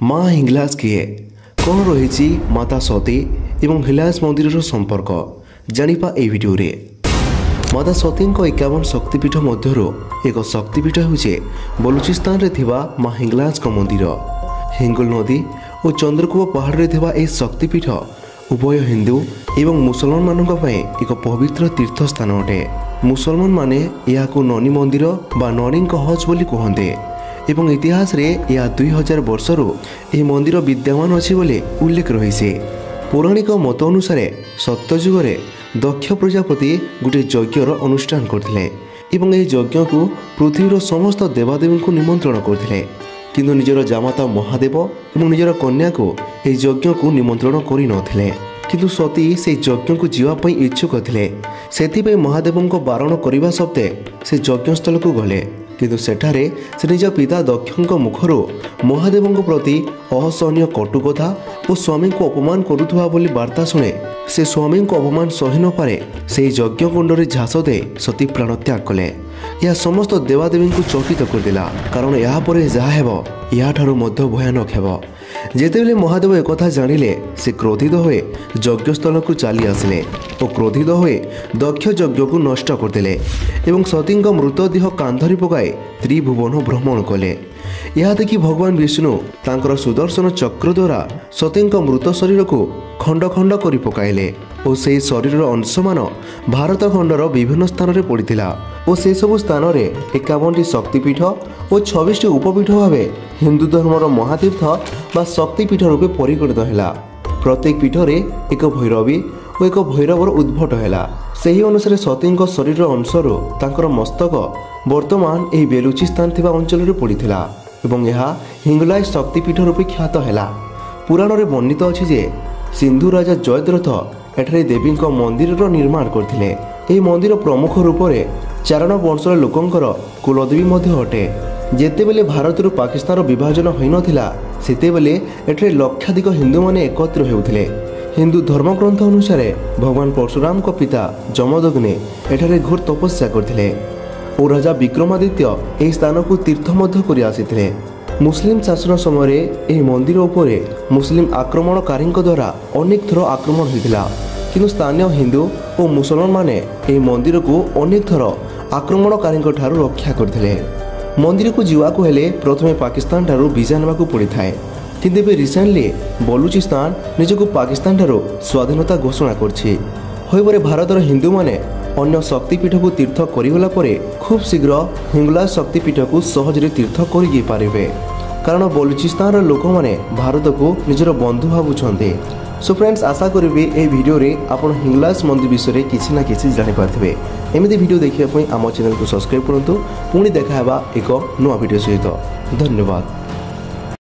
माँ हिंगलाज किए कौन रही माता सती एवं हिंगलाज मंदिर संपर्क जानिपा ए भिडियो रे। माता सती 51 शक्तिपीठ मध्य एक शक्तिपीठ होचे बलुचिस्तान रे थिबा माँ हिंगलाज मंदिर। हिंगोल नदी और चंद्रकूप पहाड़ रे थिबा ए शक्तिपीठ उभय हिंदू एवं मुसलमान मानक पय एक पवित्र तीर्थ स्थान अटे। मुसलमान माने याकु ननी मंदिर बा ननी हज बोली कहते एवं इतिहास रे या 2000 वर्षरू यह मंदिर विद्यमान अच्छी बोले उल्लेख रही। पौराणिक मत अनुसार सत्ययुगे दक्ष प्रजापति गोटे यज्ञर अनुष्ठान करथिले एवं यह यज्ञ को पृथ्वीर समस्त देवादेवी को निमंत्रण करथिले, किंतु निजर जामाता महादेव एवं निजर कन्या को यह यज्ञ को निमंत्रण करि नथिले। किंतु सती से यज्ञ को जीवाई इच्छुक थे, से महादेव को बारण करने सत्वे से यज्ञस्थल को गले, किंतु सेठारे से निज पिता दक्ष मुखर महादेव प्रति असहनीय कटुकथा और स्वामी को अपमान करुवा बोली वार्ता शुणे से स्वामी को अपमान सही न पारे से यज्ञ कुंड झास दे सती प्राण त्याग कले। यह समस्त देवादेवी को चकित करदेला, कारण यापर जहा हेब याठारु मध्य भयानक हेब। जेतेबेले महादेव एक जानिले से क्रोधित हुए यज्ञस्थल को चली आसिले और क्रोधित हुए दक्ष यज्ञ को नष्ट करदेले एवं सती मृतदेह कांधरी पकाई त्रिभुवन भ्रमण कले। यह देखि भगवान विष्णु तांकर सुदर्शन चक्र द्वारा सती मृत शरीर को खंड खंड कर पकाइले और से शरीर अंश मान भारत खंडर विभिन्न स्थान में पड़ता और से सबु स्थान में 51 शक्तिपीठ और 26 उपपीठ भाव हिंदू धर्मर महातीर्थ बा शक्तिपीठ रूपे परिगणित है। प्रत्येक पीठ में एक भैरवी और एक भैरवर उद्भट है। से अनुसार सती शरीर अंशर तांकर मस्तक वर्तमान यह बेलुचिस्तान थिबा अंचल में पड़ता एवं यह हिंगलाज शक्तिपीठ रूपे ख्यात है। पुराण में वर्णित अच्छी जे सिंधु राजा जयद्रथ एठारे देवी मंदिर निर्माण करथिले। यह मंदिर प्रमुख रूप से चारण वंशर लोकंकर कुलदेवी अटे। जेतेबेले भारत पाकिस्तान विभाजन होई नथिला सेतेबेले एठारे लक्षाधिक हिंदू माने एकत्र हेउथिले। हिंदू धर्मग्रंथ अनुसार भगवान परशुराम को पिता जमदग्नि एठारे घोर तपस्या करथिले और राजा विक्रमादित्य यह स्थान को तीर्थ मध्य करि आसिथिले। मुस्लिम शासन समय यह मंदिर उपरे मुस्लिम आक्रमणकारी द्वारा अनेक थर आक्रमण होता, किंतु स्थानीय हिंदू और मुसलमान माने यह मंदिर को अनेक थर आक्रमणकारी रक्षा करथिले। मंदिर को जीवाकू हेले प्रथमे पाकिस्तान ठारू वीजा नेबाकू पड़िथाए, किंतु एबे रिसेंटली बलुचिस्तान निजको पाकिस्तान ठारू स्वाधीनता घोषणा करछि। होइबरे भारतर हिंदू माने अन्य शक्तिपीठ को तीर्थ करिगला परे खूब शीघ्र हिंगलाज शक्तिपीठ को सहजरे तीर्थ करि पारिबे, कारण बलुचिस्तान लोक माने भारत को निजर बंधु भावुछन्ते। सो फ्रेंड्स, आशा करिबे ए वीडियो रे आपण हिंगलाज मंदिर विषय किसी ना किसी जानि पारथिबे। एमिति वीडियो देखिया पई आम चैनल को सब्सक्राइब करंतु। पुणी देखा हेबा एक नुआ वीडियो सहित। धन्यवाद।